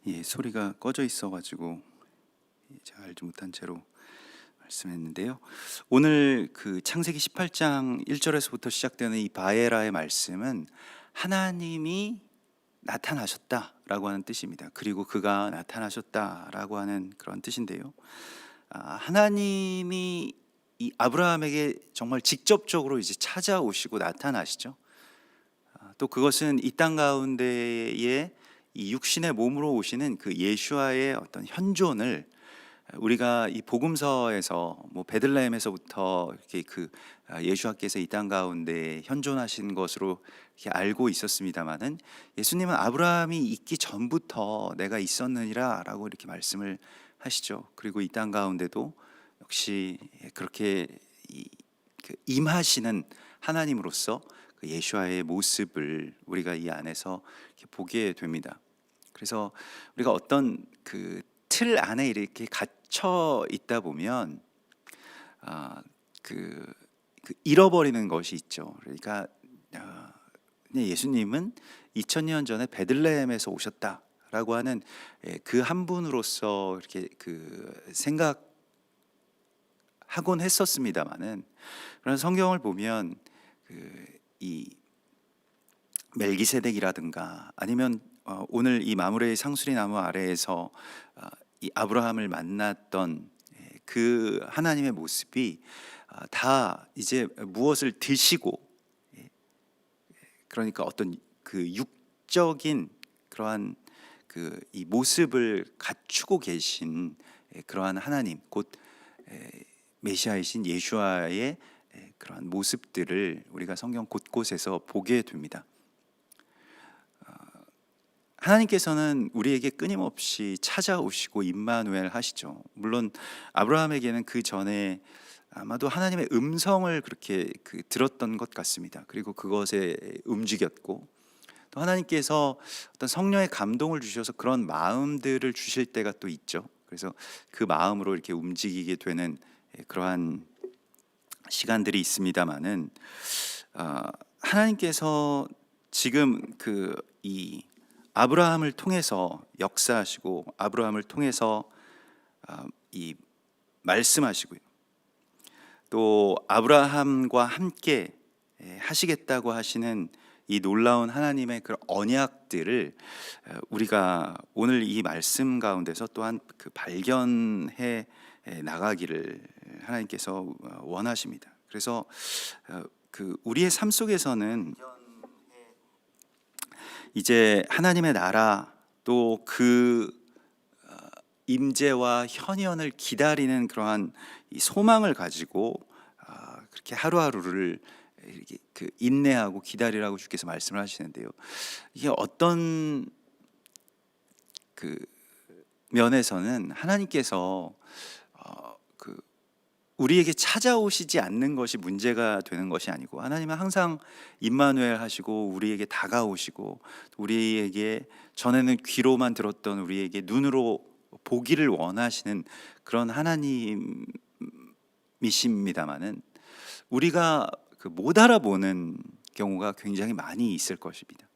예, 소리가 꺼져 있어가지고 제가 알지 못한 채로 말씀했는데요. 오늘 그 창세기 18장 1절에서부터 시작되는 이 바에라의 말씀은 하나님이 나타나셨다라고 하는 뜻입니다. 그리고 그가 나타나셨다라고 하는 그런 뜻인데요. 하나님이 이 아브라함에게 정말 직접적으로 이제 찾아오시고 나타나시죠. 또 그것은 이 땅 가운데에 이 육신의 몸으로 오시는 그 예수와의 어떤 현존을 우리가 이 복음서에서 뭐 베들레헴에서부터 이렇게 그 예수와께서 이 땅 가운데 현존하신 것으로 이렇게 알고 있었습니다마는, 예수님은 아브라함이 있기 전부터 내가 있었느니라라고 이렇게 말씀을 하시죠. 그리고 이 땅 가운데도 역시 그렇게 그 임하시는 하나님으로서 그 예수와의 모습을 우리가 이 안에서 이렇게 보게 됩니다. 그래서 우리가 어떤 그 틀 안에 이렇게 갇혀 있다 보면 그 잃어버리는 것이 있죠. 그러니까 그냥 예수님은 2000년 전에 베들레헴에서 오셨다라고 하는 그 한 분으로서 이렇게 그 생각하곤 했었습니다마는, 그런 성경을 보면 이 멜기세덱이라든가 아니면 오늘 이 마므레의 상수리 나무 아래에서 이 아브라함을 만났던 그 하나님의 모습이 다 이제 무엇을 드시고, 그러니까 어떤 그 육적인 그러한 그 이 모습을 갖추고 계신 그러한 하나님, 곧 메시아이신 예수와의 그러한 모습들을 우리가 성경 곳곳에서 보게 됩니다. 하나님께서는 우리에게 끊임없이 찾아오시고 임마누엘 하시죠. 물론 아브라함에게는 그 전에 아마도 하나님의 음성을 그렇게 들었던 것 같습니다. 그리고 그것에 움직였고, 또 하나님께서 어떤 성령의 감동을 주셔서 그런 마음들을 주실 때가 또 있죠. 그래서 그 마음으로 이렇게 움직이게 되는 그러한 시간들이 있습니다만은, 하나님께서 지금 이 아브라함을 통해서 역사하시고 아브라함을 통해서 이 말씀하시고요, 또 아브라함과 함께 하시겠다고 하시는 이 놀라운 하나님의 그 언약들을 우리가 오늘 이 말씀 가운데서 또한 그 발견해 나가기를 하나님께서 원하십니다. 그래서 그 우리의 삶 속에서는 이제 하나님의 나라, 또 그 임재와 현현을 기다리는 그러한 이 소망을 가지고 그렇게 하루하루를 이렇게 인내하고 기다리라고 주께서 말씀을 하시는데요. 이게 어떤 그 면에서는 하나님께서 우리에게 찾아오시지 않는 것이 문제가 되는 것이 아니고, 하나님은 항상 임마누엘 하시고 우리에게 다가오시고, 우리에게 전에는 귀로만 들었던 우리에게 눈으로 보기를 원하시는 그런 하나님이십니다마는, 우리가 못 알아보는 경우가 굉장히 많이 있을 것입니다.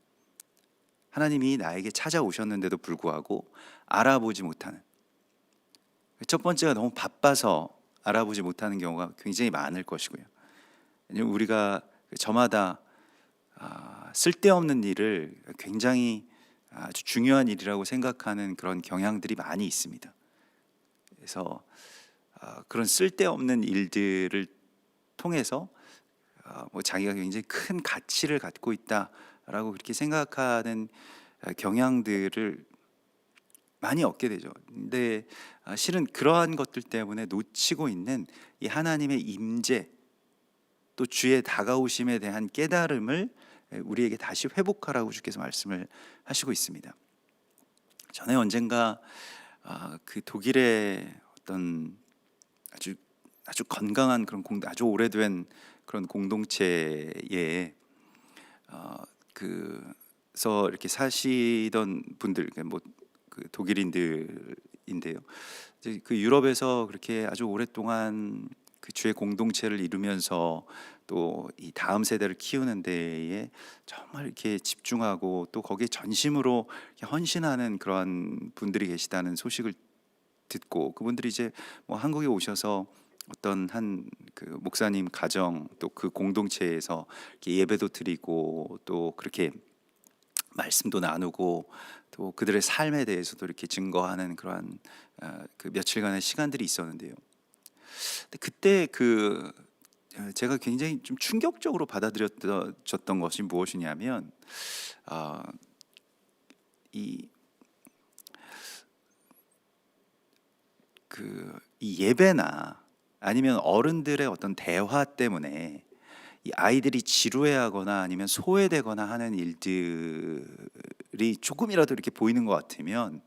하나님이 나에게 찾아오셨는데도 불구하고 알아보지 못하는, 첫 번째가 너무 바빠서 알아보지 못하는 경우가 굉장히 많을 것이고요. 우리가 저마다 쓸데없는 일을 굉장히 아주 중요한 일이라고 생각하는 그런 경향들이 많이 있습니다. 그래서 그런 쓸데없는 일들을 통해서 뭐 자기가 굉장히 큰 가치를 갖고 있다라고 그렇게 생각하는 경향들을 많이 얻게 되죠. 근데 실은 그러한 것들 때문에 놓치고 있는 이 하나님의 임재, 또 주의 다가오심에 대한 깨달음을 우리에게 다시 회복하라고 주께서 말씀을 하시고 있습니다. 전에 언젠가 그 독일의 어떤 아주 건강한 그런 아주 오래된 그런 공동체에 그래서 이렇게 사시던 분들, 뭐 그 독일인들인데요. 이제 그 유럽에서 그렇게 아주 오랫동안 그 주의 공동체를 이루면서 또 이 다음 세대를 키우는 데에 정말 이렇게 집중하고 또 거기에 전심으로 이렇게 헌신하는 그런 분들이 계시다는 소식을 듣고, 그분들이 이제 뭐 한국에 오셔서 어떤 한 그 목사님 가정 또 그 공동체에서 이렇게 예배도 드리고 또 그렇게 말씀도 나누고 또 그들의 삶에 대해서도 이렇게 증거하는 그러한 그 며칠간의 시간들이 있었는데요. 근데 그때 제가 굉장히 좀 충격적으로 받아들여졌던 것이 무엇이냐면, 아, 이 이 예배나 아니면 어른들의 어떤 대화 때문에 이 아이들이 지루해하거나 아니면 소외되거나 하는 일들이 조금이라도 이렇게 보이는 것 같으면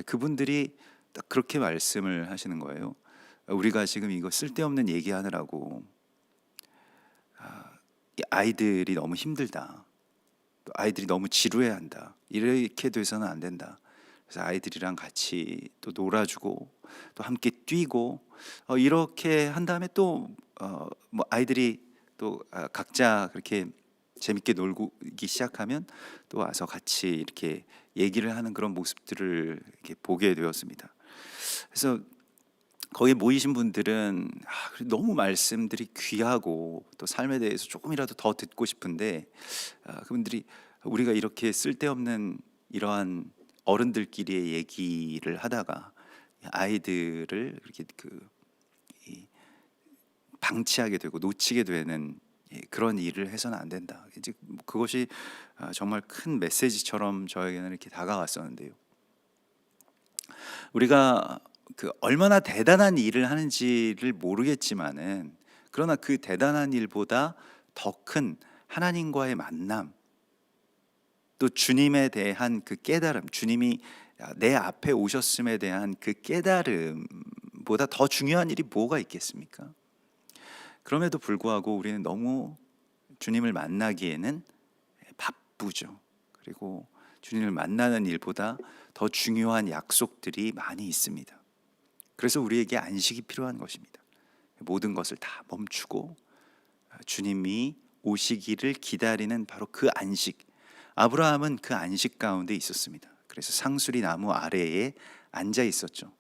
그분들이 딱 그렇게 말씀을 하시는 거예요. 우리가 지금 이거 쓸데없는 얘기하느라고 이 아이들이 너무 힘들다. 또 아이들이 너무 지루해한다. 이렇게 돼서는 안 된다. 그래서 아이들이랑 같이 또 놀아주고 또 함께 뛰고 이렇게 한 다음에 또 뭐 아이들이 또 각자 그렇게 재밌게 놀기 시작하면 또 와서 같이 이렇게 얘기를 하는 그런 모습들을 이렇게 보게 되었습니다. 그래서 거기에 모이신 분들은 너무 말씀들이 귀하고 또 삶에 대해서 조금이라도 더 듣고 싶은데, 그분들이 우리가 이렇게 쓸데없는 이러한 어른들끼리의 얘기를 하다가 아이들을 이렇게 이 방치하게 되고 놓치게 되는 그런 일을 해서는 안 된다. 이제 그것이 정말 큰 메시지처럼 저에게는 이렇게 다가왔었는데요. 우리가 얼마나 대단한 일을 하는지를 모르겠지만은, 그러나 그 대단한 일보다 더 큰 하나님과의 만남, 또 주님에 대한 그 깨달음, 주님이 내 앞에 오셨음에 대한 그 깨달음보다 더 중요한 일이 뭐가 있겠습니까? 그럼에도 불구하고 우리는 너무 주님을 만나기에는 바쁘죠. 그리고 주님을 만나는 일보다 더 중요한 약속들이 많이 있습니다. 그래서 우리에게 안식이 필요한 것입니다. 모든 것을 다 멈추고 주님이 오시기를 기다리는 바로 그 안식. 아브라함은 그 안식 가운데 있었습니다. 그래서 상수리 나무 아래에 앉아 있었죠.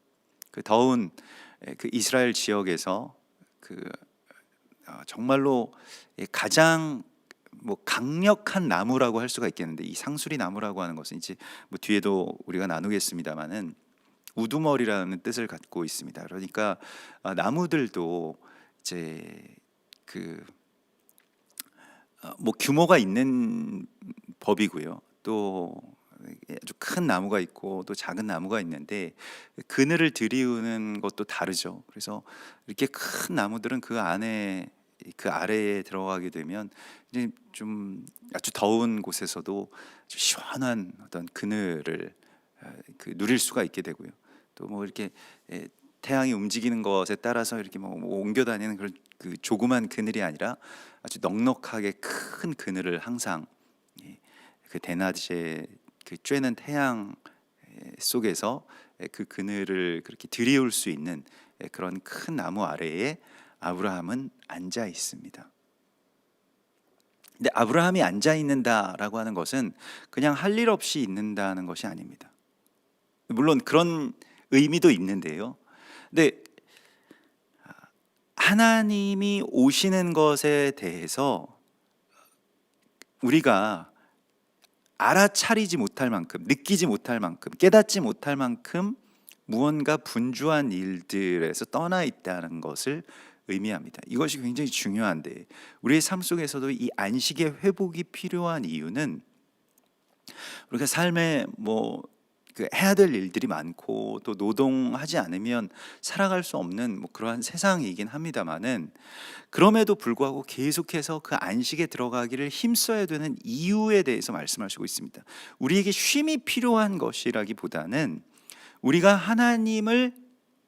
그 더운 그 이스라엘 지역에서 정말로 가장 뭐 강력한 나무라고 할 수가 있겠는데, 이 상수리 나무라고 하는 것은 이제 뭐 뒤에도 우리가 나누겠습니다만은 우두머리라는 뜻을 갖고 있습니다. 그러니까 나무들도 이제 뭐 규모가 있는 법이고요. 또 아주 큰 나무가 있고 또 작은 나무가 있는데 그늘을 들이우는 것도 다르죠. 그래서 이렇게 큰 나무들은 그 안에 그 아래에 들어가게 되면 이제 좀 아주 더운 곳에서도 아주 시원한 어떤 그늘을 누릴 수가 있게 되고요. 또 뭐 이렇게 태양이 움직이는 것에 따라서 이렇게 뭐 옮겨 다니는 그런 그 조그만 그늘이 아니라 아주 넉넉하게 큰 그늘을 항상 그 대낮에 그 쬐는 태양 속에서 그 그늘을 그렇게 들이울 수 있는 그런 큰 나무 아래에 아브라함은 앉아 있습니다. 근데 아브라함이 앉아 있는다라고 하는 것은 그냥 할 일 없이 있는다는 것이 아닙니다. 물론 그런 의미도 있는데요. 근데 하나님이 오시는 것에 대해서 우리가 알아차리지 못할 만큼, 느끼지 못할 만큼, 깨닫지 못할 만큼 무언가 분주한 일들에서 떠나 있다는 것을 의미합니다. 이것이 굉장히 중요한데, 우리의 삶 속에서도 이 안식의 회복이 필요한 이유는 우리가 삶에 해야 될 일들이 많고 또 노동하지 않으면 살아갈 수 없는 그러한 세상이긴 합니다만은, 그럼에도 불구하고 계속해서 그 안식에 들어가기를 힘써야 되는 이유에 대해서 말씀하시고 있습니다. 우리에게 쉼이 필요한 것이라기보다는 우리가 하나님을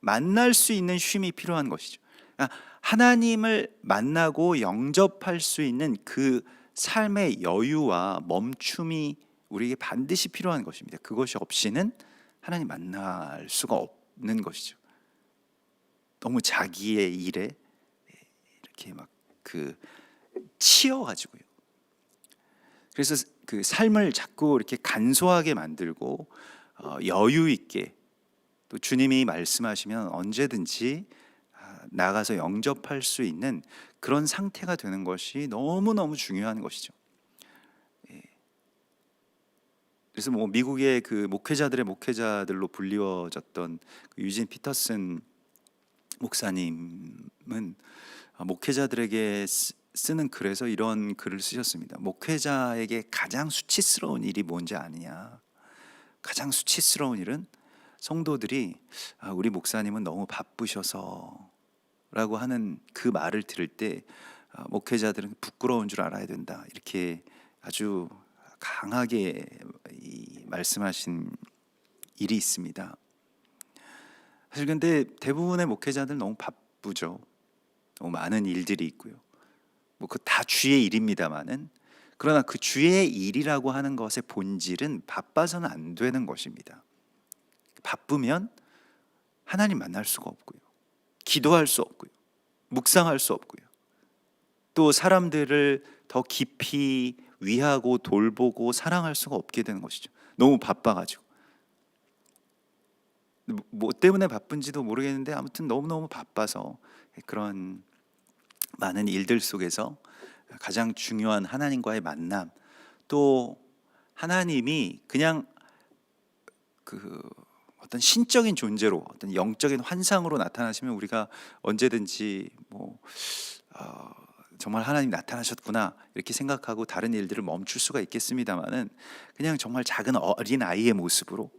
만날 수 있는 쉼이 필요한 것이죠. 하나님을 만나고 영접할 수 있는 그 삶의 여유와 멈춤이 우리에게 반드시 필요한 것입니다. 그것이 없이는 하나님 만날 수가 없는 것이죠. 너무 자기의 일에 이렇게 막 그 치여 가지고요. 그래서 그 삶을 자꾸 이렇게 간소하게 만들고 여유 있게, 또 주님이 말씀하시면 언제든지 나가서 영접할 수 있는 그런 상태가 되는 것이 너무너무 중요한 것이죠. 예. 그래서 뭐 미국의 그 목회자들의 목회자들로 불리워졌던 그 유진 피터슨 목사님은 목회자들에게 쓰는 글에서 이런 글을 쓰셨습니다. 목회자에게 가장 수치스러운 일이 뭔지 아느냐? 가장 수치스러운 일은 성도들이 우리 목사님은 너무 바쁘셔서 라고 하는 그 말을 들을 때 목회자들은 부끄러운 줄 알아야 된다, 이렇게 아주 강하게 말씀하신 일이 있습니다. 사실 근데 대부분의 목회자들 너무 바쁘죠. 너무 많은 일들이 있고요. 뭐 그 다 주의 일입니다만은, 그러나 그 주의 일이라고 하는 것의 본질은 바빠서는 안 되는 것입니다. 바쁘면 하나님 만날 수가 없고요, 기도할 수 없고요, 묵상할 수 없고요, 또 사람들을 더 깊이 위하고 돌보고 사랑할 수가 없게 되는 것이죠. 너무 바빠가지고. 뭐 때문에 바쁜지도 모르겠는데 아무튼 너무너무 바빠서 그런 많은 일들 속에서 가장 중요한 하나님과의 만남, 또 하나님이 그냥 그 어떤 신적인 존재로, 어떤 영적인 환상으로 나타나시면 우리가 언제든지 정말 하나님 나타나셨구나 이렇게 생각하고 다른 일들을 멈출 수가 있겠습니다만은, 그냥 정말 작은 어린 아이의 모습으로,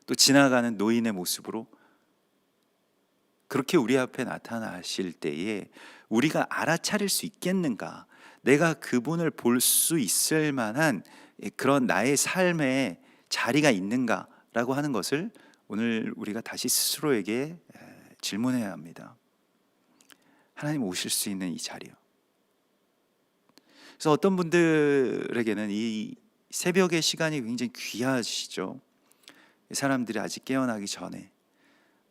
또 지나가는 노인의 모습으로 그렇게 우리 앞에 나타나실 때에 우리가 알아차릴 수 있겠는가? 내가 그분을 볼 수 있을 만한 그런 나의 삶의 자리가 있는가라고 하는 것을 오늘 우리가 다시 스스로에게 질문해야 합니다. 하나님 오실 수 있는 이 자리요. 그래서 어떤 분들에게는 이 새벽의 시간이 굉장히 귀하시죠. 사람들이 아직 깨어나기 전에,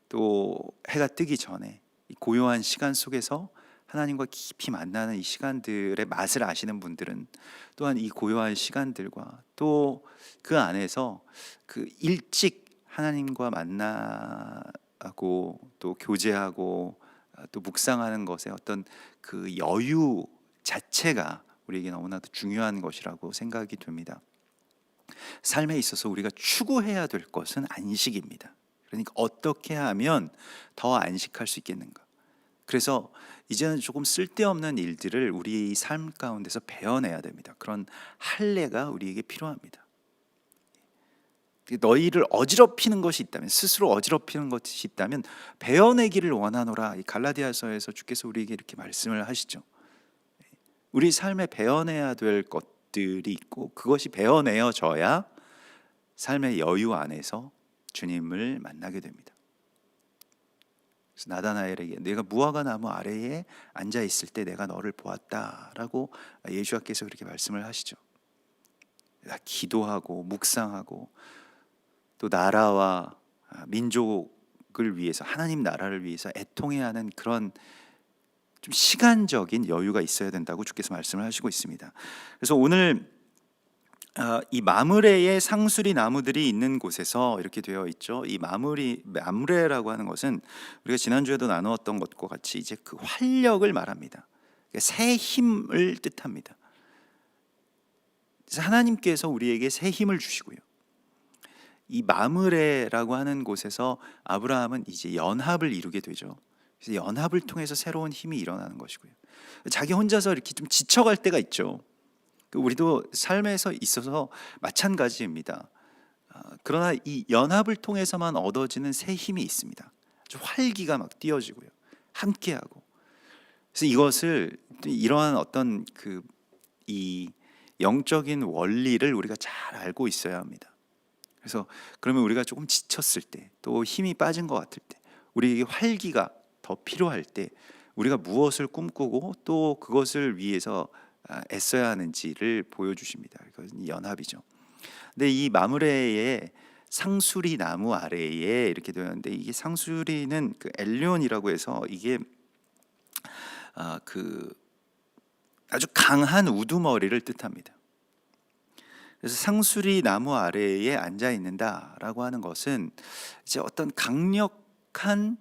또 해가 뜨기 전에 이 고요한 시간 속에서 하나님과 깊이 만나는 이 시간들의 맛을 아시는 분들은 또한 이 고요한 시간들과 또 그 안에서 그 일찍 하나님과 만나고 또 교제하고 또 묵상하는 것의 어떤 그 여유 자체가 우리에게 너무나도 중요한 것이라고 생각이 됩니다. 삶에 있어서 우리가 추구해야 될 것은 안식입니다. 그러니까 어떻게 하면 더 안식할 수 있겠는가? 그래서 이제는 조금 쓸데없는 일들을 우리 삶 가운데서 베어내야 됩니다. 그런 할례가 우리에게 필요합니다. 너희를 어지럽히는 것이 있다면, 스스로 어지럽히는 것이 있다면 베어내기를 원하노라. 이 갈라디아서에서 주께서 우리에게 이렇게 말씀을 하시죠. 우리 삶에 베어내야 될 것들이 있고, 그것이 베어내어져야 삶의 여유 안에서 주님을 만나게 됩니다. 그래서 나다나엘에게 내가 무화과 나무 아래에 앉아 있을 때 내가 너를 보았다라고 예수께서 그렇게 말씀을 하시죠. 기도하고 묵상하고 또 나라와 민족을 위해서, 하나님 나라를 위해서 애통해야 하는 그런 좀 시간적인 여유가 있어야 된다고 주께서 말씀을 하시고 있습니다. 그래서 오늘 이 마므레의 상수리 나무들이 있는 곳에서 이렇게 되어 있죠. 이 마므레라고 하는 것은 우리가 지난주에도 나누었던 것과 같이 이제 그 활력을 말합니다. 새 힘을 뜻합니다. 그래서 하나님께서 우리에게 새 힘을 주시고요, 이 마므레라고 하는 곳에서 아브라함은 이제 연합을 이루게 되죠. 그래서 연합을 통해서 새로운 힘이 일어나는 것이고요. 자기 혼자서 이렇게 좀 지쳐갈 때가 있죠. 우리도 삶에서 있어서 마찬가지입니다. 그러나 이 연합을 통해서만 얻어지는 새 힘이 있습니다. 아주 활기가 막 띄어지고요, 함께하고. 그래서 이것을, 이러한 어떤 이 영적인 원리를 우리가 잘 알고 있어야 합니다. 그래서 그러면 우리가 조금 지쳤을 때, 또 힘이 빠진 것 같을 때, 우리에게 활기가 더 필요할 때 우리가 무엇을 꿈꾸고 또 그것을 위해서 애써야 하는지를 보여주십니다. 그것은 연합이죠. 근데 이 마므레의 상수리 나무 아래에 이렇게 되었는데, 이게 상수리는 그 엘리온이라고 해서 이게 그 아주 강한 우두머리를 뜻합니다. 그래서 상수리 나무 아래에 앉아 있는다라고 하는 것은 이제 어떤 강력한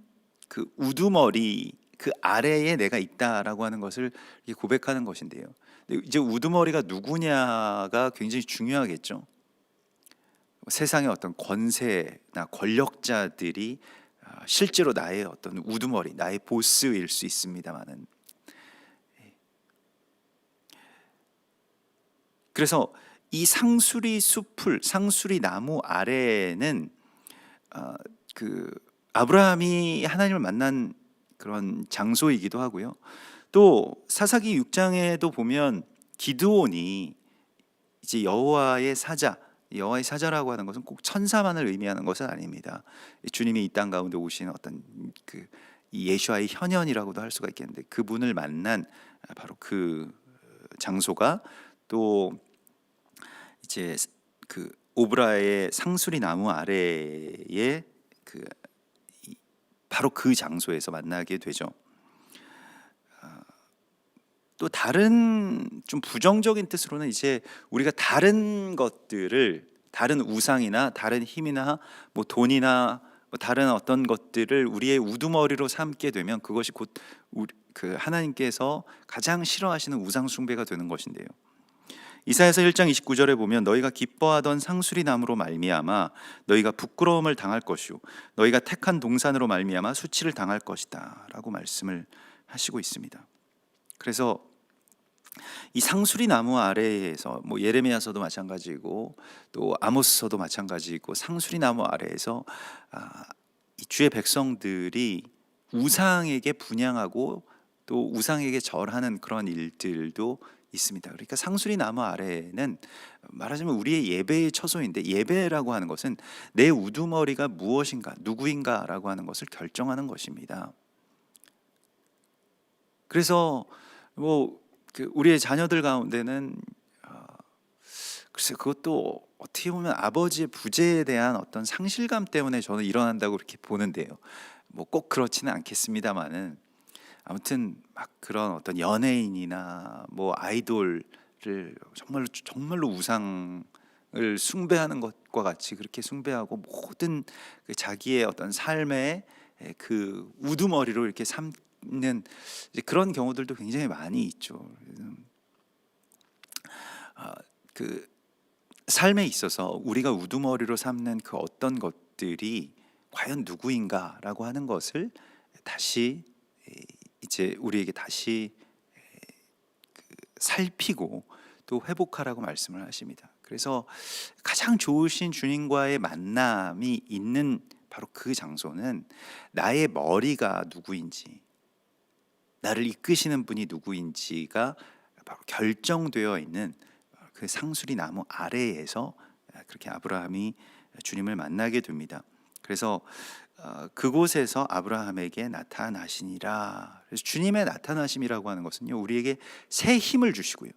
그 우두머리 그 아래에 내가 있다라고 하는 것을 고백하는 것인데요. 근데 이제 우두머리가 누구냐가 굉장히 중요하겠죠. 세상의 어떤 권세나 권력자들이 실제로 나의 어떤 우두머리, 나의 보스일 수 있습니다만은, 그래서 이 상수리 숲을 상수리 나무 아래에는 그 아브라함이 하나님을 만난 그런 장소이기도 하고요. 또 사사기 6장에도 보면 기드온이 이제 여호와의 사자라고 하는 것은 꼭 천사만을 의미하는 것은 아닙니다. 주님이 이 땅 가운데 오신 어떤 그 예수와의 현현이라고도 할 수가 있겠는데, 그분을 만난 바로 그 장소가 또 이제 그 오브라의 상수리 나무 아래에 그 바로 그 장소에서 만나게 되죠. 또 다른 좀 부정적인 뜻으로는 이제 우리가 다른 것들을, 다른 우상이나 다른 힘이나 뭐 돈이나 뭐 다른 어떤 것들을 우리의 우두머리로 삼게 되면 그것이 곧 그 하나님께서 가장 싫어하시는 우상 숭배가 되는 것인데요. 이사야서 1장 29절에 보면 너희가 기뻐하던 상수리 나무로 말미암아 너희가 부끄러움을 당할 것이요 너희가 택한 동산으로 말미암아 수치를 당할 것이다 라고 말씀을 하시고 있습니다. 그래서 이 상수리 나무 아래에서 뭐 예레미야서도 마찬가지고 또 아모스서도 마찬가지고 상수리 나무 아래에서 이 주의 백성들이 우상에게 분향하고 또 우상에게 절하는 그런 일들도 있습니다. 그러니까 상수리 나무 아래에는 말하자면 우리의 예배의 처소인데, 예배라고 하는 것은 내 우두머리가 무엇인가, 누구인가라고 하는 것을 결정하는 것입니다. 그래서 뭐 우리의 자녀들 가운데는 글쎄 그것도 어떻게 보면 아버지의 부재에 대한 어떤 상실감 때문에 저는 일어난다고 그렇게 보는데요. 뭐 꼭 그렇지는 않겠습니다만은 아무튼 막 그런 어떤 연예인이나 뭐 아이돌을 정말로 우상을 숭배하는 것과 같이 그렇게 숭배하고 모든 그 자기의 어떤 삶의 그 우두머리로 이렇게 삼는 이제 그런 경우들도 굉장히 많이 있죠. 그 삶에 있어서 우리가 우두머리로 삼는 그 어떤 것들이 과연 누구인가라고 하는 것을 다시 이제 우리에게 다시 살피고 또 회복하라고 말씀을 하십니다. 그래서 가장 좋으신 주님과의 만남이 있는 바로 그 장소는 나의 머리가 누구인지, 나를 이끄시는 분이 누구인지가 바로 결정되어 있는 그 상수리 나무 아래에서 그렇게 아브라함이 주님을 만나게 됩니다. 그래서 그곳에서 아브라함에게 나타나시니라. 그래서 주님의 나타나심이라고 하는 것은요, 우리에게 새 힘을 주시고요,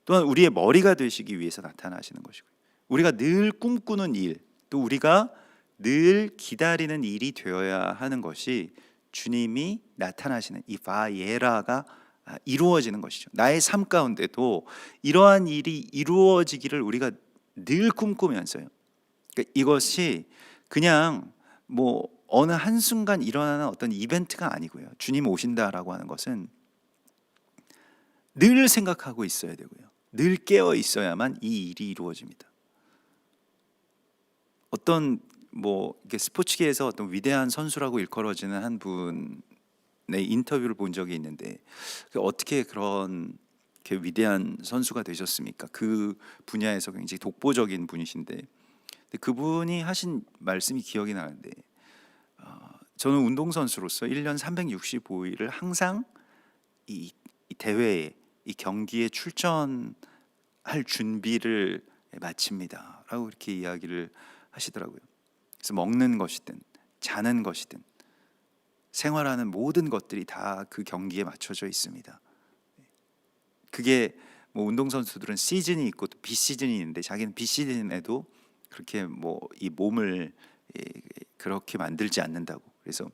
또한 우리의 머리가 되시기 위해서 나타나시는 것이고요, 우리가 늘 꿈꾸는 일, 또 우리가 늘 기다리는 일이 되어야 하는 것이 주님이 나타나시는 이 바예라가 이루어지는 것이죠. 나의 삶 가운데도 이러한 일이 이루어지기를 우리가 늘 꿈꾸면서요. 그러니까 이것이 그냥 뭐 어느 한순간 일어나는 어떤 이벤트가 아니고요. 주님 오신다라고 하는 것은 늘 생각하고 있어야 되고요, 늘 깨어 있어야만 이 일이 이루어집니다. 어떤 뭐 이게 스포츠계에서 어떤 위대한 선수라고 일컬어지는 한 분의 인터뷰를 본 적이 있는데, 어떻게 그런 이렇게 위대한 선수가 되셨습니까? 그 분야에서 굉장히 독보적인 분이신데, 그분이 하신 말씀이 기억이 나는데, 저는 운동선수로서 1년 365일을 항상 이 대회에, 이 경기에 출전할 준비를 마칩니다 라고 이렇게 이야기를 하시더라고요. 그래서 먹는 것이든 자는 것이든 생활하는 모든 것들이 다 그 경기에 맞춰져 있습니다. 그게 뭐 운동선수들은 시즌이 있고 또 비시즌이 있는데, 자기는 비시즌에도 그렇게 뭐 이 몸을 그렇게 만들지 않는다고. 그래서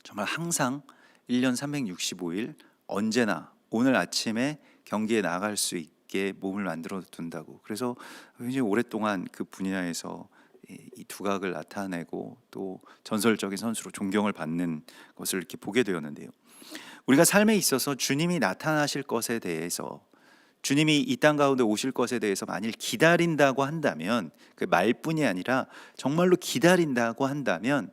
정말 항상 1년 365일 언제나 오늘 아침에 경기에 나갈 수 있게 몸을 만들어 둔다고. 그래서 굉장히 오랫동안 그 분야에서 이 두각을 나타내고 또 전설적인 선수로 존경을 받는 것을 이렇게 보게 되었는데요. 우리가 삶에 있어서 주님이 나타나실 것에 대해서, 주님이 이 땅 가운데 오실 것에 대해서 만일 기다린다고 한다면, 그 말뿐이 아니라 정말로 기다린다고 한다면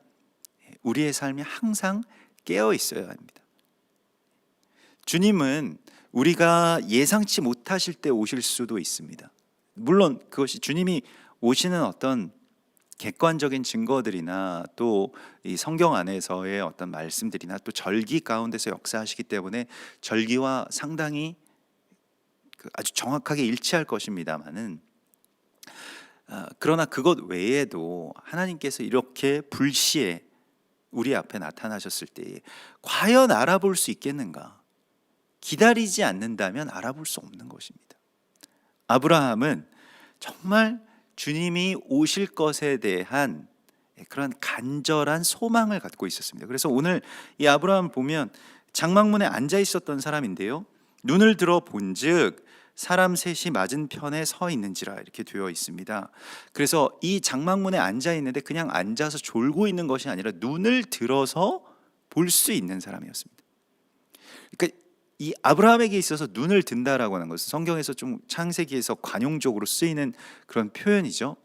우리의 삶이 항상 깨어 있어야 합니다. 주님은 우리가 예상치 못하실 때 오실 수도 있습니다. 물론 그것이 주님이 오시는 어떤 객관적인 증거들이나 또 이 성경 안에서의 어떤 말씀들이나 또 절기 가운데서 역사하시기 때문에 절기와 상당히 아주 정확하게 일치할 것입니다만은, 그러나 그것 외에도 하나님께서 이렇게 불시에 우리 앞에 나타나셨을 때에 과연 알아볼 수 있겠는가? 기다리지 않는다면 알아볼 수 없는 것입니다. 아브라함은 정말 주님이 오실 것에 대한 그런 간절한 소망을 갖고 있었습니다. 그래서 오늘 이 아브라함을 보면 장막문에 앉아 있었던 사람인데요, 눈을 들어 본즉 사람 셋이 맞은편에 서 있는지라 이렇게 되어 있습니다. 그래서 이 장막문에 앉아 있는데 그냥 앉아서 졸고 있는 것이 아니라 눈을 들어서 볼 수 있는 사람이었습니다. 그러니까 이 아브라함에게 있어서 눈을 든다라고 하는 것은 성경에서 좀 창세기에서 관용적으로 쓰이는 그런 표현이죠.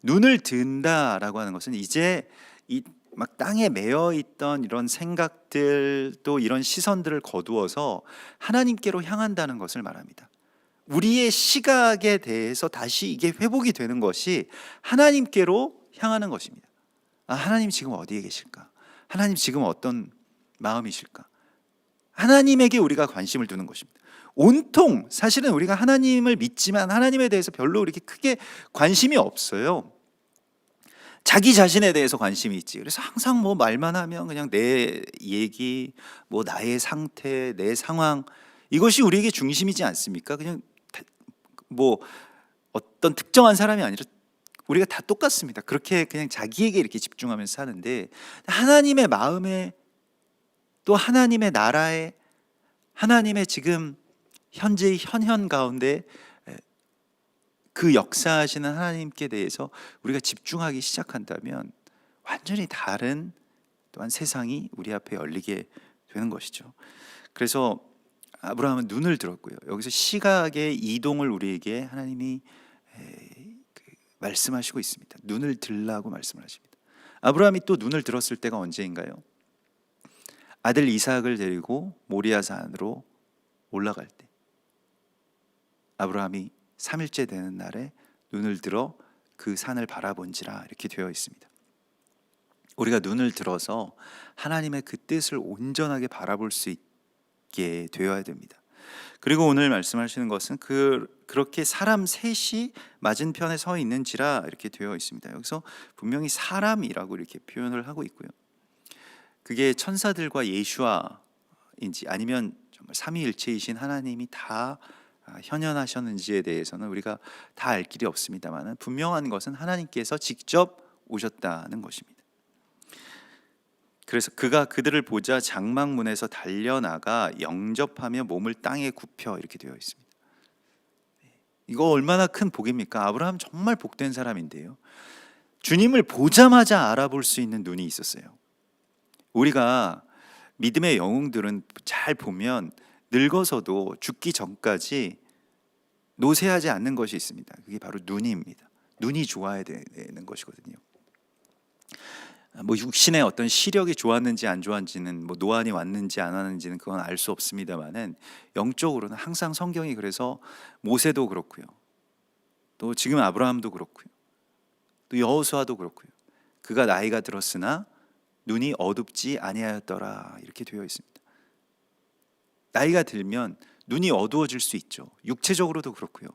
눈을 든다라고 하는 것은 이제 이 막 땅에 매여 있던 이런 생각들 또 이런 시선들을 거두어서 하나님께로 향한다는 것을 말합니다. 우리의 시각에 대해서 다시 이게 회복이 되는 것이 하나님께로 향하는 것입니다. 하나님 지금 어디에 계실까? 하나님 지금 어떤 마음이실까? 하나님에게 우리가 관심을 두는 것입니다. 온통 사실은 우리가 하나님을 믿지만 하나님에 대해서 별로 이렇게 크게 관심이 없어요. 자기 자신에 대해서 관심이 있지. 그래서 항상 뭐 말만 하면 그냥 내 얘기, 뭐 나의 상태, 내 상황, 이것이 우리에게 중심이지 않습니까? 그냥 뭐 어떤 특정한 사람이 아니라 우리가 다 똑같습니다. 그렇게 그냥 자기에게 이렇게 집중하면서 사는데, 하나님의 마음에 또 하나님의 나라에, 하나님의 지금 현재의 현현 가운데 그 역사하시는 하나님께 대해서 우리가 집중하기 시작한다면 완전히 다른 또한 세상이 우리 앞에 열리게 되는 것이죠. 그래서 아브라함은 눈을 들었고요. 여기서 시각의 이동을 우리에게 하나님이 말씀하시고 있습니다. 눈을 들라고 말씀을 하십니다. 아브라함이 또 눈을 들었을 때가 언제인가요? 아들 이삭을 데리고 모리아산으로 올라갈 때, 아브라함이 3일째 되는 날에 눈을 들어 그 산을 바라본지라 이렇게 되어 있습니다. 우리가 눈을 들어서 하나님의 그 뜻을 온전하게 바라볼 수 있게 되어야 됩니다. 그리고 오늘 말씀하시는 것은 그렇게 사람 셋이 맞은편에 서 있는지라 이렇게 되어 있습니다. 여기서 분명히 사람이라고 이렇게 표현을 하고 있고요. 그게 천사들과 예수와인지 아니면 정말 삼위일체이신 하나님이 다 현현하셨는지에 대해서는 우리가 다 알 길이 없습니다만, 분명한 것은 하나님께서 직접 오셨다는 것입니다. 그래서 그가 그들을 보자 장막문에서 달려나가 영접하며 몸을 땅에 굽혀 이렇게 되어 있습니다. 이거 얼마나 큰 복입니까? 아브라함 정말 복된 사람인데요, 주님을 보자마자 알아볼 수 있는 눈이 있었어요. 우리가 믿음의 영웅들은 잘 보면 늙어서도 죽기 전까지 노쇠하지 않는 것이 있습니다. 그게 바로 눈입니다. 눈이 좋아야 되는 것이거든요. 뭐 육신의 어떤 시력이 좋았는지 안 좋았는지는, 뭐 노안이 왔는지 안 왔는지는 그건 알 수 없습니다만은, 영적으로는 항상 성경이 그래서 모세도 그렇고요, 또 지금 아브라함도 그렇고요, 또 여호수아도 그렇고요, 그가 나이가 들었으나 눈이 어둡지 아니하였더라 이렇게 되어 있습니다. 나이가 들면 눈이 어두워질 수 있죠. 육체적으로도 그렇고요,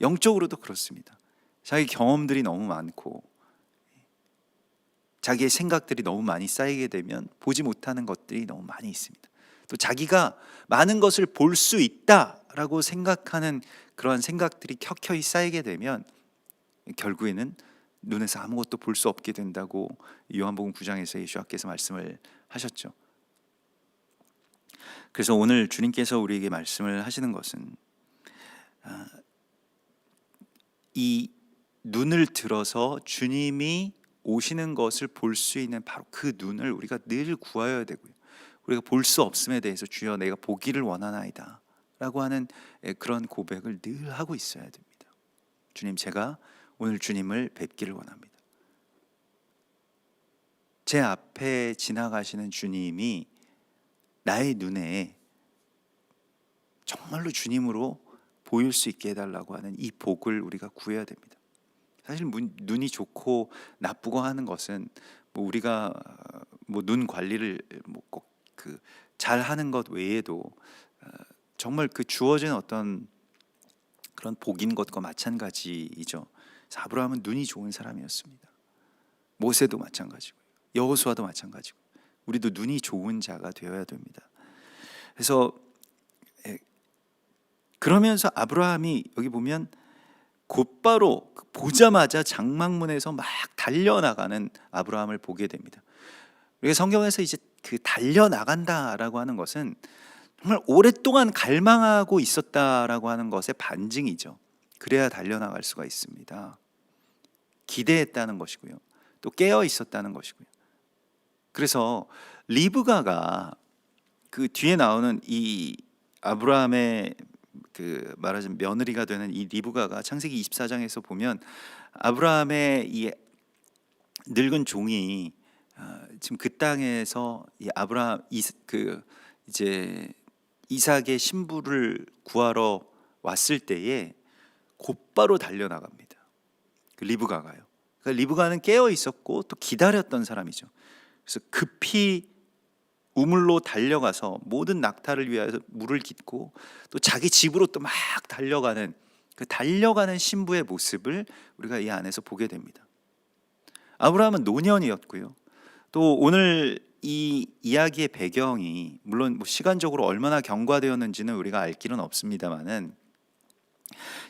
영적으로도 그렇습니다. 자기 경험들이 너무 많고 자기의 생각들이 너무 많이 쌓이게 되면 보지 못하는 것들이 너무 많이 있습니다. 또 자기가 많은 것을 볼 수 있다라고 생각하는 그러한 생각들이 켜켜이 쌓이게 되면 결국에는 눈에서 아무것도 볼 수 없게 된다고 요한복음 9장에서 예수께서 말씀을 하셨죠. 그래서 오늘 주님께서 우리에게 말씀을 하시는 것은 이 눈을 들어서 주님이 오시는 것을 볼 수 있는 바로 그 눈을 우리가 늘 구하여야 되고요. 우리가 볼 수 없음에 대해서 주여 내가 보기를 원하나이다 라고 하는 그런 고백을 늘 하고 있어야 됩니다. 주님, 제가 오늘 주님을 뵙기를 원합니다. 제 앞에 지나가시는 주님이 나의 눈에 정말로 주님으로 보일 수 있게 해달라고 하는 이 복을 우리가 구해야 됩니다. 사실 눈이 좋고 나쁘고 하는 것은 뭐 우리가 뭐 눈 관리를 뭐 꼭 그 잘 하는 것 외에도 정말 그 주어진 어떤 그런 복인 것과 마찬가지이죠. 그래서 아브라함은 눈이 좋은 사람이었습니다. 모세도 마찬가지고 여호수아도 마찬가지고 우리도 눈이 좋은 자가 되어야 됩니다. 그래서 그러면서 아브라함이 여기 보면 곧바로 보자마자 장막문에서 막 달려나가는 아브라함을 보게 됩니다. 우리가 성경에서 이제 그 달려나간다라고 하는 것은 정말 오랫동안 갈망하고 있었다라고 하는 것의 반증이죠. 그래야 달려나갈 수가 있습니다. 기대했다는 것이고요. 또 깨어 있었다는 것이고요. 그래서 리브가가 그 뒤에 나오는 이 아브라함의 그 말하자면 며느리가 되는 이 리브가가 창세기 24장에서 보면 아브라함의 이 늙은 종이 지금 그 땅에서 이 아브라함 이제 이삭의 신부를 구하러 왔을 때에 곧바로 달려나갑니다. 그 리브가가요. 그러니까 리브가는 깨어 있었고 또 기다렸던 사람이죠. 그래서 급히 우물로 달려가서 모든 낙타를 위하여 물을 깃고 또 자기 집으로 또 막 달려가는 그 달려가는 신부의 모습을 우리가 이 안에서 보게 됩니다. 아브라함은 노년이었고요. 또 오늘 이 이야기의 배경이 물론 뭐 시간적으로 얼마나 경과되었는지는 우리가 알 길은 없습니다만은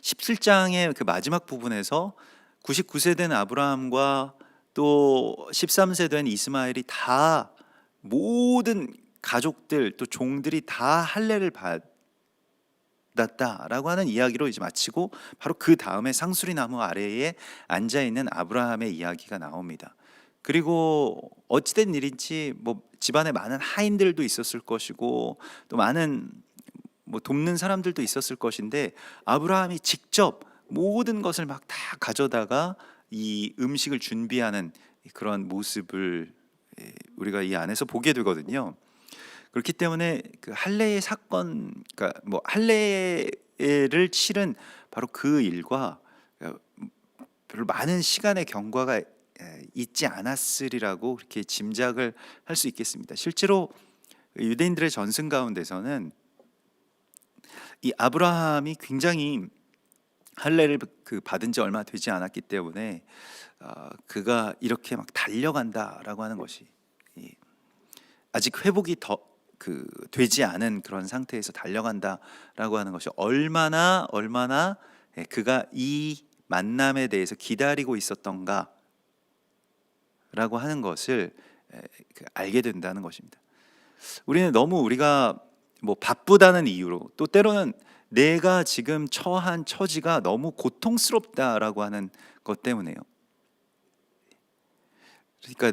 17장의 그 마지막 부분에서 99세 된 아브라함과 또 13세 된 이스마엘이 다 모든 가족들 또 종들이 다 할례를 받았다라고 하는 이야기로 이제 마치고 바로 그 다음에 상수리 나무 아래에 앉아 있는 아브라함의 이야기가 나옵니다. 그리고 어찌된 일인지 뭐 집안에 많은 하인들도 있었을 것이고 또 많은 뭐 돕는 사람들도 있었을 것인데 아브라함이 직접 모든 것을 막 다 가져다가 이 음식을 준비하는 그런 모습을 우리가 이 안에서 보게 되거든요. 그렇기 때문에 그 할례의 사건, 그러니까 뭐 할례를 치른 바로 그 일과 별로 많은 시간의 경과가 있지 않았으리라고 그렇게 짐작을 할 수 있겠습니다. 실제로 유대인들의 전승 가운데서는 이 아브라함이 굉장히 할례를 받은 지 얼마 되지 않았기 때문에 그가 이렇게 막 달려간다라고 하는 것이 아직 회복이 되지 않은 그런 상태에서 달려간다라고 하는 것이 얼마나 그가 이 만남에 대해서 기다리고 있었던가라고 하는 것을 알게 된다는 것입니다. 우리는 너무 우리가 뭐 바쁘다는 이유로 또 때로는 내가 지금 처한 처지가 너무 고통스럽다라고 하는 것 때문에요. 그러니까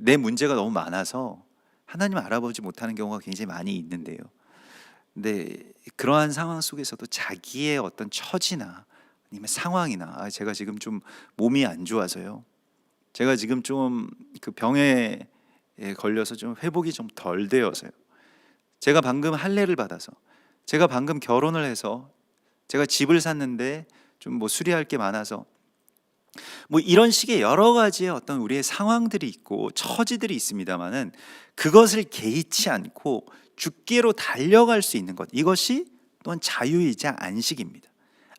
내 문제가 너무 많아서 하나님을 알아보지 못하는 경우가 굉장히 많이 있는데요. 근데 그러한 상황 속에서도 자기의 어떤 처지나 아니면 상황이나 제가 지금 좀 몸이 안 좋아서요. 제가 지금 좀 그 병에 걸려서 좀 회복이 좀 덜 되어서요. 제가 방금 할례를 받아서 제가 방금 결혼을 해서 제가 집을 샀는데 좀 뭐 수리할 게 많아서 뭐 이런 식의 여러 가지의 어떤 우리의 상황들이 있고 처지들이 있습니다만은 그것을 개의치 않고 주께로 달려갈 수 있는 것, 이것이 또한 자유이자 안식입니다.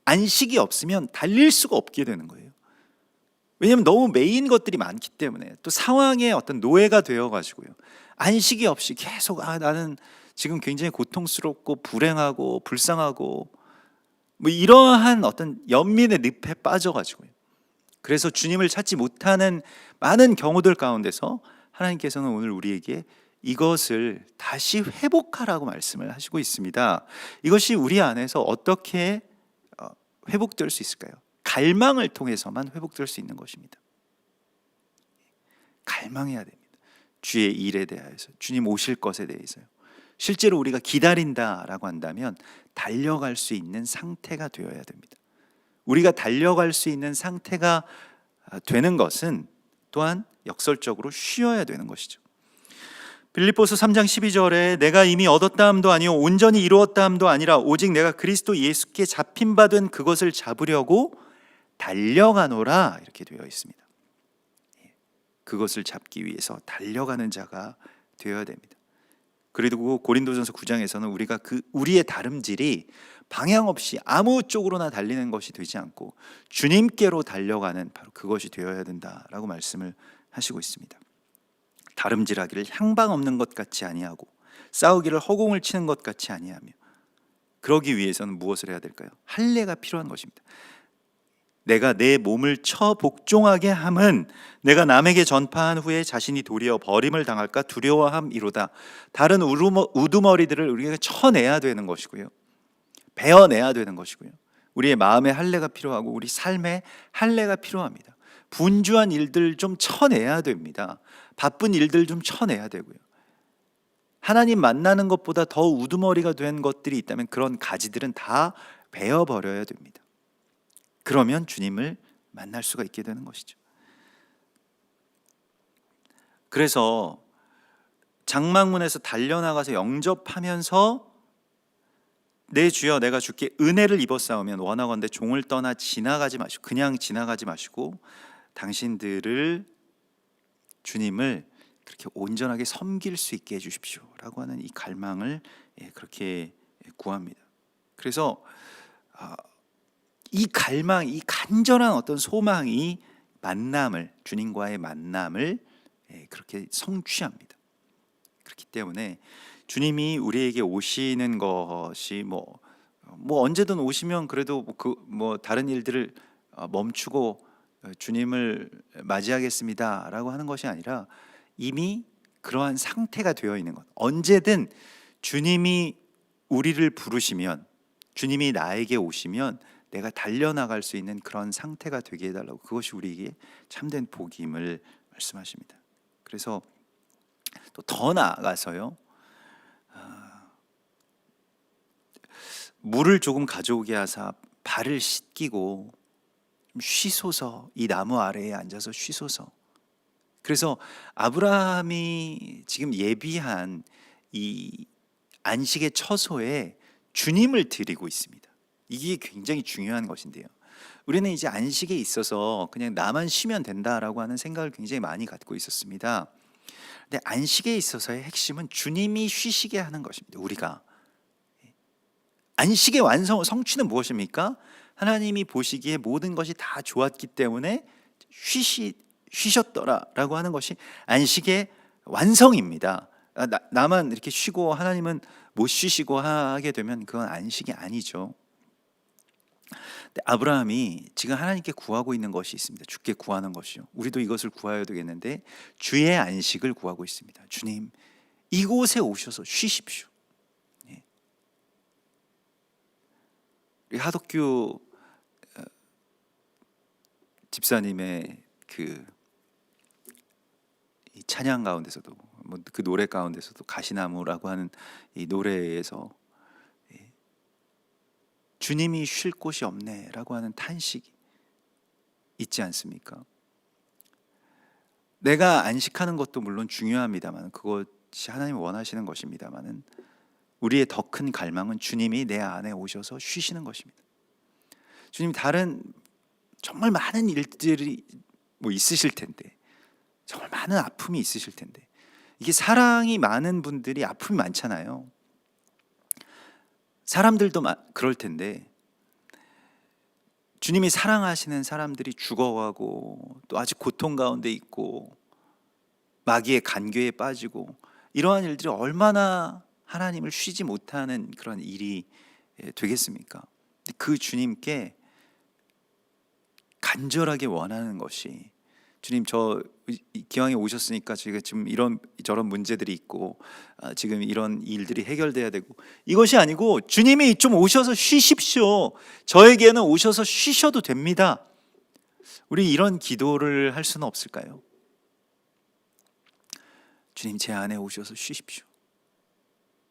안식이 없으면 달릴 수가 없게 되는 거예요. 왜냐하면 너무 메인 것들이 많기 때문에 또 상황의 어떤 노예가 되어가지고요. 안식이 없이 계속 나는 지금 굉장히 고통스럽고 불행하고 불쌍하고 뭐 이러한 어떤 연민의 늪에 빠져가지고요. 그래서 주님을 찾지 못하는 많은 경우들 가운데서 하나님께서는 오늘 우리에게 이것을 다시 회복하라고 말씀을 하시고 있습니다. 이것이 우리 안에서 어떻게 회복될 수 있을까요? 갈망을 통해서만 회복될 수 있는 것입니다. 갈망해야 됩니다. 주의 일에 대해서, 주님 오실 것에 대해서요. 실제로 우리가 기다린다라고 한다면 달려갈 수 있는 상태가 되어야 됩니다. 우리가 달려갈 수 있는 상태가 되는 것은 또한 역설적으로 쉬어야 되는 것이죠. 빌립보서 3장 12절에 내가 이미 얻었다함도 아니요 온전히 이루었다함도 아니라 오직 내가 그리스도 예수께 잡힌 바 된 그것을 잡으려고 달려가노라 이렇게 되어 있습니다. 그것을 잡기 위해서 달려가는 자가 되어야 됩니다. 그리고 고린도전서 9장에서는 우리가 우리의 다름질이 방향 없이 아무 쪽으로나 달리는 것이 되지 않고 주님께로 달려가는 바로 그것이 되어야 된다라고 말씀을 하시고 있습니다. 다름질하기를 향방 없는 것 같이 아니하고 싸우기를 허공을 치는 것 같이 아니하며 그러기 위해서는 무엇을 해야 될까요? 할례가 필요한 것입니다. 내가 내 몸을 쳐 복종하게 함은 내가 남에게 전파한 후에 자신이 도리어 버림을 당할까 두려워함이로다. 다른 우두머리들을 우리가 쳐내야 되는 것이고요, 베어내야 되는 것이고요, 우리의 마음의 할례가 필요하고 우리 삶의 할례가 필요합니다. 분주한 일들 좀 쳐내야 됩니다. 바쁜 일들 좀 쳐내야 되고요, 하나님 만나는 것보다 더 우두머리가 된 것들이 있다면 그런 가지들은 다 베어버려야 됩니다. 그러면 주님을 만날 수가 있게 되는 것이죠. 그래서 장막문에서 달려나가서 영접하면서 내 주여 내가 주께 은혜를 입었사오면 원하건대 종을 떠나 지나가지 마시고 그냥 지나가지 마시고 당신들을 주님을 그렇게 온전하게 섬길 수 있게 해주십시오 라고 하는 이 갈망을 그렇게 구합니다. 그래서 이 갈망, 이 간절한 어떤 소망이 만남을, 주님과의 만남을 그렇게 성취합니다. 그렇기 때문에 주님이 우리에게 오시는 것이 뭐 언제든 오시면 그래도 다른 일들을 멈추고 주님을 맞이하겠습니다라고 하는 것이 아니라 이미 그러한 상태가 되어 있는 것. 언제든 주님이 우리를 부르시면, 주님이 나에게 오시면 내가 달려나갈 수 있는 그런 상태가 되게 해달라고, 그것이 우리에게 참된 복임을 말씀하십니다. 그래서 또 더 나아가서요, 물을 조금 가져오게 하사 발을 씻기고 좀 쉬소서, 이 나무 아래에 앉아서 쉬소서. 그래서 아브라함이 지금 예비한 이 안식의 처소에 주님을 드리고 있습니다. 이게 굉장히 중요한 것인데요, 우리는 이제 안식에 있어서 그냥 나만 쉬면 된다라고 하는 생각을 굉장히 많이 갖고 있었습니다. 근데 안식에 있어서의 핵심은 주님이 쉬시게 하는 것입니다. 우리가 안식의 성취는 무엇입니까? 하나님이 보시기에 모든 것이 다 좋았기 때문에 쉬셨더라라고 하는 것이 안식의 완성입니다. 나만 이렇게 쉬고 하나님은 못 쉬시고 하게 되면 그건 안식이 아니죠. 근데 아브라함이 지금 하나님께 구하고 있는 것이 있습니다. 주께 구하는 것이요. 우리도 이것을 구해야 되겠는데 주의 안식을 구하고 있습니다. 주님, 이곳에 오셔서 쉬십시오. 우리 하덕규 집사님의 이 찬양 가운데서도 그 노래 가운데서도 가시나무라고 하는 이 노래에서 주님이 쉴 곳이 없네라고 하는 탄식이 있지 않습니까? 내가 안식하는 것도 물론 중요합니다만, 그것이 하나님이 원하시는 것입니다만은 우리의 더 큰 갈망은 주님이 내 안에 오셔서 쉬시는 것입니다. 주님, 다른 정말 많은 일들이 있으실 텐데, 정말 많은 아픔이 있으실 텐데, 이게 사랑이 많은 분들이 아픔이 많잖아요. 사람들도 그럴 텐데 주님이 사랑하시는 사람들이 죽어가고 또 아직 고통 가운데 있고 마귀의 간궤에 빠지고 이러한 일들이 얼마나 하나님을 쉬지 못하는 그런 일이 되겠습니까? 그 주님께 간절하게 원하는 것이, 주님, 저 기왕에 오셨으니까 저희가 지금 이런 저런 문제들이 있고 지금 이런 일들이 해결돼야 되고, 이것이 아니고 주님이 좀 오셔서 쉬십시오. 저에게는 오셔서 쉬셔도 됩니다. 우리 이런 기도를 할 수는 없을까요? 주님, 제 안에 오셔서 쉬십시오.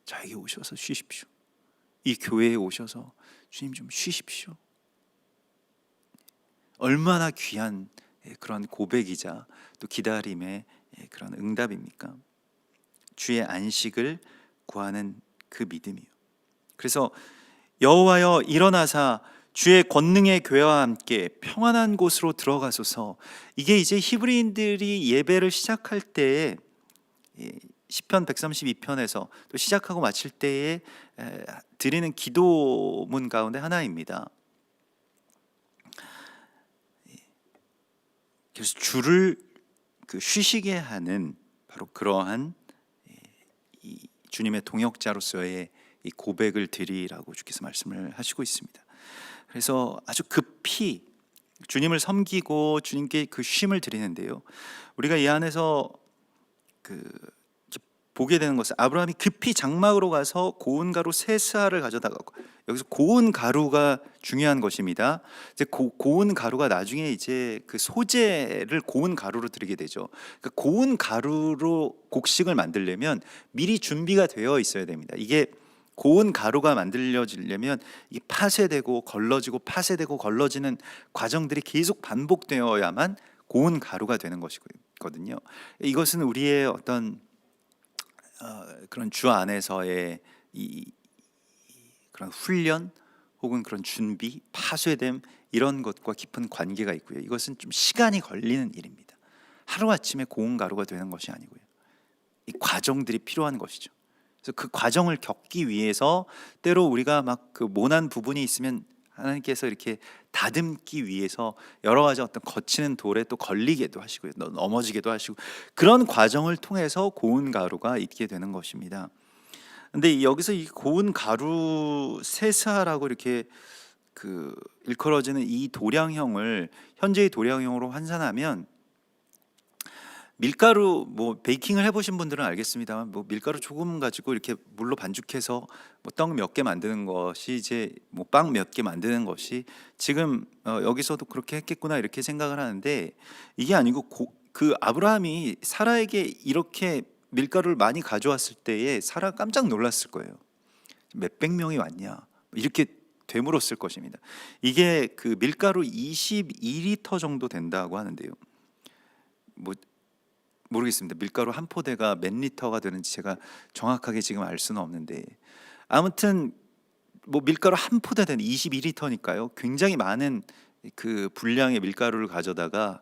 저에게 오셔서 쉬십시오. 이 교회에 오셔서 주님 좀 쉬십시오. 얼마나 귀한 그런 고백이자 또 기다림의 그런 응답입니까? 주의 안식을 구하는 그 믿음이요. 그래서 여호와여 일어나사 주의 권능의 교회와 함께 평안한 곳으로 들어가소서. 이게 이제 히브리인들이 예배를 시작할 때에 시편 132편에서 또 시작하고 마칠 때에 드리는 기도문 가운데 하나입니다. 그래서 주를 쉬시게 하는 바로 그러한 이 주님의 동역자로서의 이 고백을 드리라고 주께서 말씀을 하시고 있습니다. 그래서 아주 급히 주님을 섬기고 주님께 그 쉼을 드리는데요, 우리가 이 안에서 보게 되는 것은 아브라함이 급히 장막으로 가서 고운 가루 세 스아를 가져다가, 여기서 고운 가루가 중요한 것입니다. 이제 고운 가루가 나중에 이제 그 소재를 고운 가루로 드리게 되죠. 그러니까 고운 가루로 곡식을 만들려면 미리 준비가 되어 있어야 됩니다. 이게 고운 가루가 만들어지려면 이게 파쇄되고 걸러지고 파쇄되고 걸러지는 과정들이 계속 반복되어야만 고운 가루가 되는 것이거든요. 이것은 우리의 어떤 그런 주 안에서의 이 그런 훈련 혹은 그런 준비, 파쇄됨, 이런 것과 깊은 관계가 있고요. 이것은 좀 시간이 걸리는 일입니다. 하루아침에 고운 가루가 되는 것이 아니고요, 이 과정들이 필요한 것이죠. 그래서 그 과정을 겪기 위해서 때로 우리가 막 그 모난 부분이 있으면 하나님께서 이렇게 다듬기 위해서 여러 가지 어떤 거치는 돌에 또 걸리게도 하시고요, 넘어지게도 하시고, 그런 과정을 통해서 고운 가루가 있게 되는 것입니다. 근데 여기서 이 고운 가루 세사라고 이렇게 일컬어지는 이 도량형을 현재의 도량형으로 환산하면, 밀가루 베이킹을 해보신 분들은 알겠습니다만 밀가루 조금 가지고 이렇게 물로 반죽해서 떡 몇 개 만드는 것이 이제 빵 몇 개 만드는 것이 지금 여기서도 그렇게 했겠구나 이렇게 생각을 하는데, 이게 아니고 그 아브라함이 사라에게 이렇게 밀가루를 많이 가져왔을 때에 사라 깜짝 놀랐을 거예요. 몇백 명이 왔냐 이렇게 되물었을 것입니다. 이게 그 밀가루 22리터 정도 된다고 하는데요. 모르겠습니다. 밀가루 한 포대가 몇 리터가 되는지 제가 정확하게 지금 알 수는 없는데, 아무튼 밀가루 한 포대는 22리터니까요. 굉장히 많은 그 분량의 밀가루를 가져다가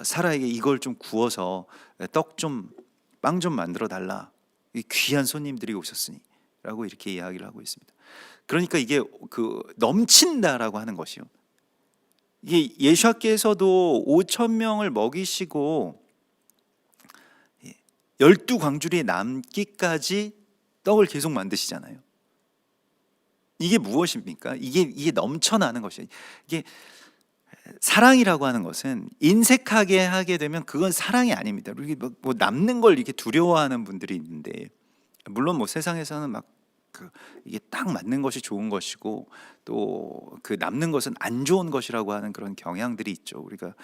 사라에게 이걸 좀 구워서 빵 좀 만들어 달라. 귀한 손님들이 오셨으니라고 이렇게 이야기를 하고 있습니다. 그러니까 이게 넘친다라고 하는 것이요. 이게 예수께서도 5천 명을 먹이시고 12광주리에 남기까지 떡을 계속 만드시잖아요. 이게 무엇입니까? 이게 넘쳐나는 것이에요. 이게 사랑이라고 하는 것은 인색하게 하게 되면 그건 사랑이 아닙니다. 남는 걸 이렇게 두려워하는 분들이 있는데, 물론 세상에서는 이게 딱 맞는 것이 좋은 것이고 또 그 남는 것은 안 좋은 것이라고 하는 그런 경향들이 있죠. 우리가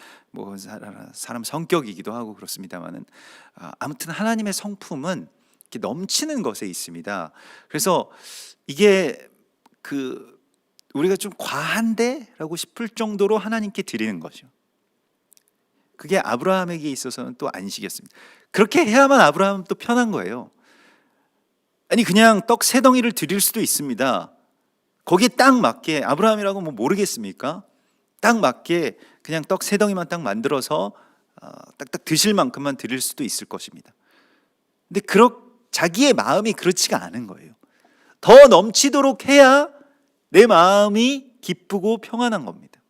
사람 성격이기도 하고 그렇습니다만은 아무튼 하나님의 성품은 이렇게 넘치는 것에 있습니다. 그래서 이게 우리가 좀 과한데라고 싶을 정도로 하나님께 드리는 거죠. 그게 아브라함에게 있어서는 또 안식이었습니다. 그렇게 해야만 아브라함은 또 편한 거예요. 아니 그냥 떡 세 덩이를 드릴 수도 있습니다. 거기에 딱 맞게, 아브라함이라고 모르겠습니까? 딱 맞게 그냥 떡 세 덩이만 딱 만들어서 딱딱 드실 만큼만 드릴 수도 있을 것입니다. 근데 자기의 마음이 그렇지가 않은 거예요. 더 넘치도록 해야 내 마음이 기쁘고 평안한 겁니다.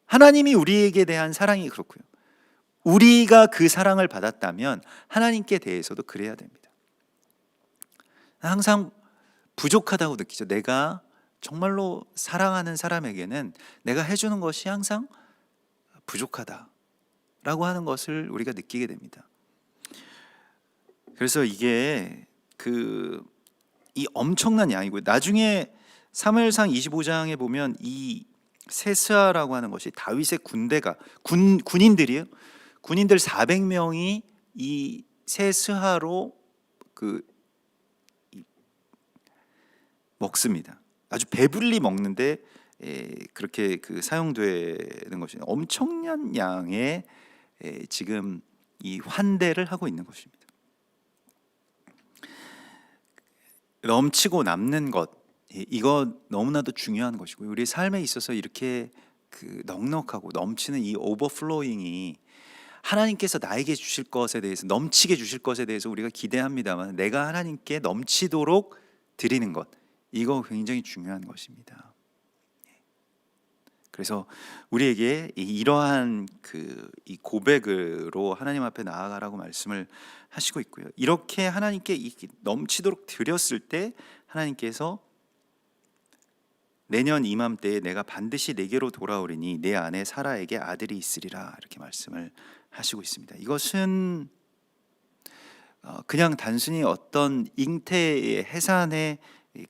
하나님이 우리에게 대한 사랑이 그렇고요, 우리가 그 사랑을 받았다면 하나님께 대해서도 그래야 됩니다. 항상 부족하다고 느끼죠. 내가 정말로 사랑하는 사람에게는 내가 해주는 것이 항상 부족하다. 하는 것을 우리가 느끼게 됩니다. 그래서 이게 이 엄청난 양이고요. 나중에 사무엘상 25장에 보면 이 세스아라고 하는 것이 다윗의 군대가 군인들이에요. 군인들 400명이 이 세스아로 먹습니다. 아주 배불리 먹는데 그렇게 사용되는 것이 엄청난 양의 지금 이 환대를 하고 있는 것입니다. 넘치고 남는 것, 이거 너무나도 중요한 것이고요. 우리 삶에 있어서 이렇게 넉넉하고 넘치는 이 오버플로잉이 하나님께서 나에게 주실 것에 대해서, 넘치게 주실 것에 대해서 우리가 기대합니다만, 내가 하나님께 넘치도록 드리는 것, 이거 굉장히 중요한 것입니다. 그래서 우리에게 이러한 이 고백으로 하나님 앞에 나아가라고 말씀을 하시고 있고요. 이렇게 하나님께 넘치도록 드렸을 때 하나님께서 내년 이맘때에 내가 반드시 내게로 돌아오리니 내 안에 사라에게 아들이 있으리라, 이렇게 말씀을 하시고 있습니다. 이것은 그냥 단순히 어떤 잉태의 해산의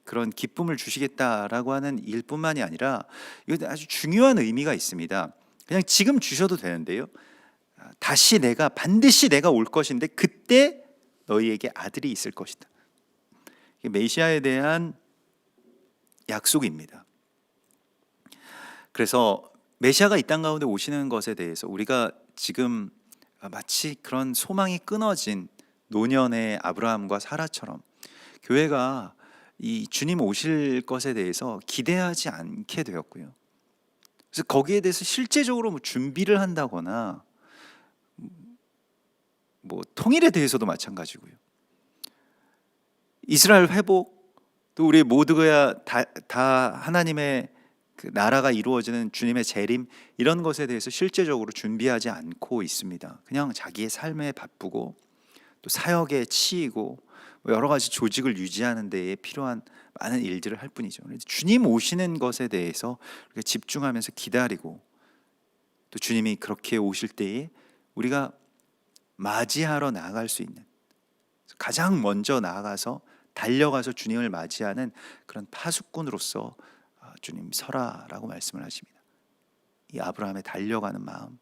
그런 기쁨을 주시겠다라고 하는 일뿐만이 아니라 이건 아주 중요한 의미가 있습니다. 그냥 지금 주셔도 되는데요, 반드시 내가 올 것인데 그때 너희에게 아들이 있을 것이다. 이게 메시아에 대한 약속입니다. 그래서 메시아가 이 땅 가운데 오시는 것에 대해서 우리가 지금 마치 그런 소망이 끊어진 노년의 아브라함과 사라처럼 교회가 이 주님 오실 것에 대해서 기대하지 않게 되었고요. 그래서 거기에 대해서 실제적으로 준비를 한다거나 통일에 대해서도 마찬가지고요. 이스라엘 회복, 또 우리 모두가 다 하나님의 나라가 이루어지는 주님의 재림, 이런 것에 대해서 실제적으로 준비하지 않고 있습니다. 그냥 자기의 삶에 바쁘고 또 사역에 치이고 여러 가지 조직을 유지하는 데에 필요한 많은 일들을 할 뿐이죠. 주님 오시는 것에 대해서 집중하면서 기다리고, 또 주님이 그렇게 오실 때에 우리가 맞이하러 나아갈 수 있는, 가장 먼저 나아가서 달려가서 주님을 맞이하는 그런 파수꾼으로서 주님 서라라고 말씀을 하십니다. 이 아브라함의 달려가는 마음,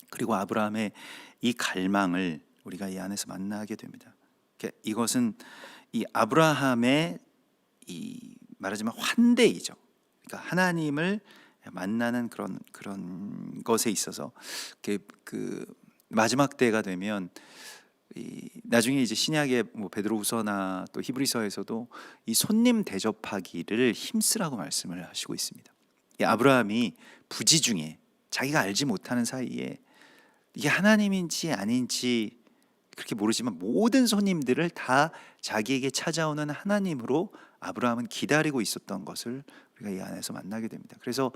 그리고 아브라함의 이 갈망을 우리가 이 안에서 만나게 됩니다. 이것은 이 아브라함의 말하자면 환대이죠. 그러니까 하나님을 만나는 그런 것에 있어서 마지막 때가 되면 나중에 이제 신약의 베드로후서나 또 히브리서에서도 이 손님 대접하기를 힘쓰라고 말씀을 하시고 있습니다. 이 아브라함이 부지 중에 자기가 알지 못하는 사이에 이게 하나님인지 아닌지 그렇게 모르지만 모든 손님들을 다 자기에게 찾아오는 하나님으로 아브라함은 기다리고 있었던 것을 우리가 이 안에서 만나게 됩니다. 그래서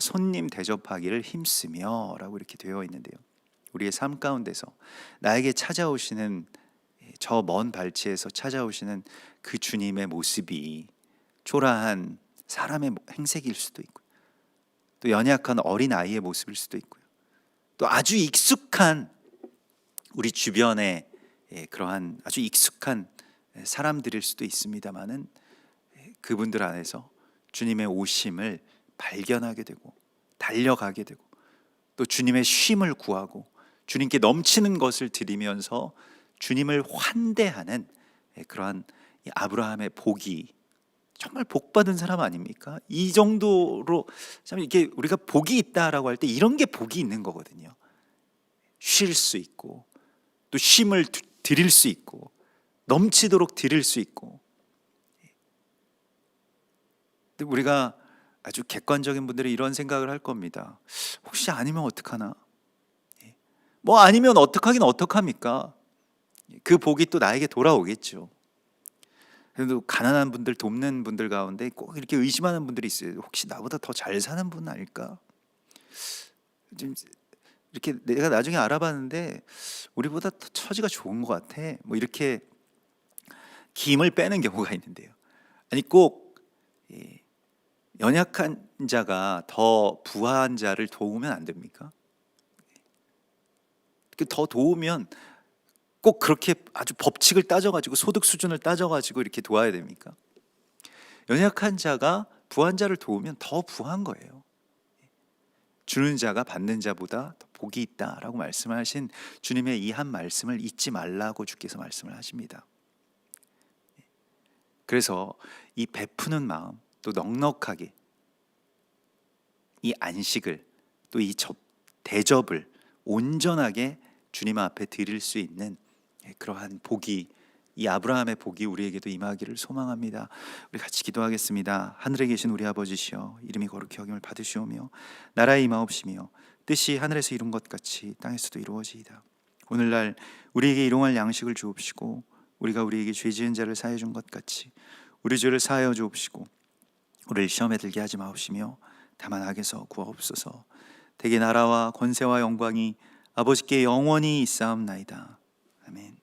손님 대접하기를 힘쓰며라고 이렇게 되어 있는데요, 우리의 삶 가운데서 나에게 찾아오시는, 저 먼 발치에서 찾아오시는 그 주님의 모습이 초라한 사람의 행색일 수도 있고요, 또 연약한 어린 아이의 모습일 수도 있고요, 또 아주 익숙한 우리 주변에 그러한 아주 익숙한 사람들일 수도 있습니다만은, 그분들 안에서 주님의 오심을 발견하게 되고 달려가게 되고, 또 주님의 쉼을 구하고 주님께 넘치는 것을 드리면서 주님을 환대하는 그러한 아브라함의 복이, 정말 복받은 사람 아닙니까? 이 정도로 참 이게 우리가 복이 있다라고 할 때 이런 게 복이 있는 거거든요. 쉴 수 있고, 또 쉼을 드릴 수 있고, 넘치도록 드릴 수 있고. 근데 우리가 아주 객관적인 분들이 이런 생각을 할 겁니다. 혹시 아니면 어떡하나? 아니면 어떡하긴 어떡합니까? 그 복이 또 나에게 돌아오겠죠. 그래도 가난한 분들 돕는 분들 가운데 꼭 이렇게 의심하는 분들이 있어요. 혹시 나보다 더 잘 사는 분 아닐까? 좀 이렇게 내가 나중에 알아봤는데 우리보다 더 처지가 좋은 것 같아, 이렇게 김을 빼는 경우가 있는데요. 아니 꼭 연약한 자가 더 부한 자를 도우면 안 됩니까? 더 도우면 꼭 그렇게 아주 법칙을 따져가지고 소득 수준을 따져가지고 이렇게 도와야 됩니까? 연약한 자가 부한 자를 도우면 더 부한 거예요. 주는 자가 받는 자보다 더 복이 있다라고 말씀하신 주님의 이 한 말씀을 잊지 말라고 주께서 말씀을 하십니다. 그래서 이 베푸는 마음, 또 넉넉하게 이 안식을, 또 이 대접을 온전하게 주님 앞에 드릴 수 있는 그러한 복이, 이 아브라함의 복이 우리에게도 임하기를 소망합니다. 우리 같이 기도하겠습니다. 하늘에 계신 우리 아버지시여, 이름이 거룩히 여김을 받으시오며 나라의 임하옵시며 뜻이 하늘에서 이룬 것 같이 땅에서도 이루어지이다. 오늘날 우리에게 일용할 양식을 주옵시고, 우리가 우리에게 죄 지은 자를 사하여 준 것 같이 우리 죄를 사하여 주옵시고, 우리를 시험에 들게 하지 마옵시며 다만 악에서 구하옵소서. 대개 나라와 권세와 영광이 아버지께 영원히 있사옵나이다. 아멘.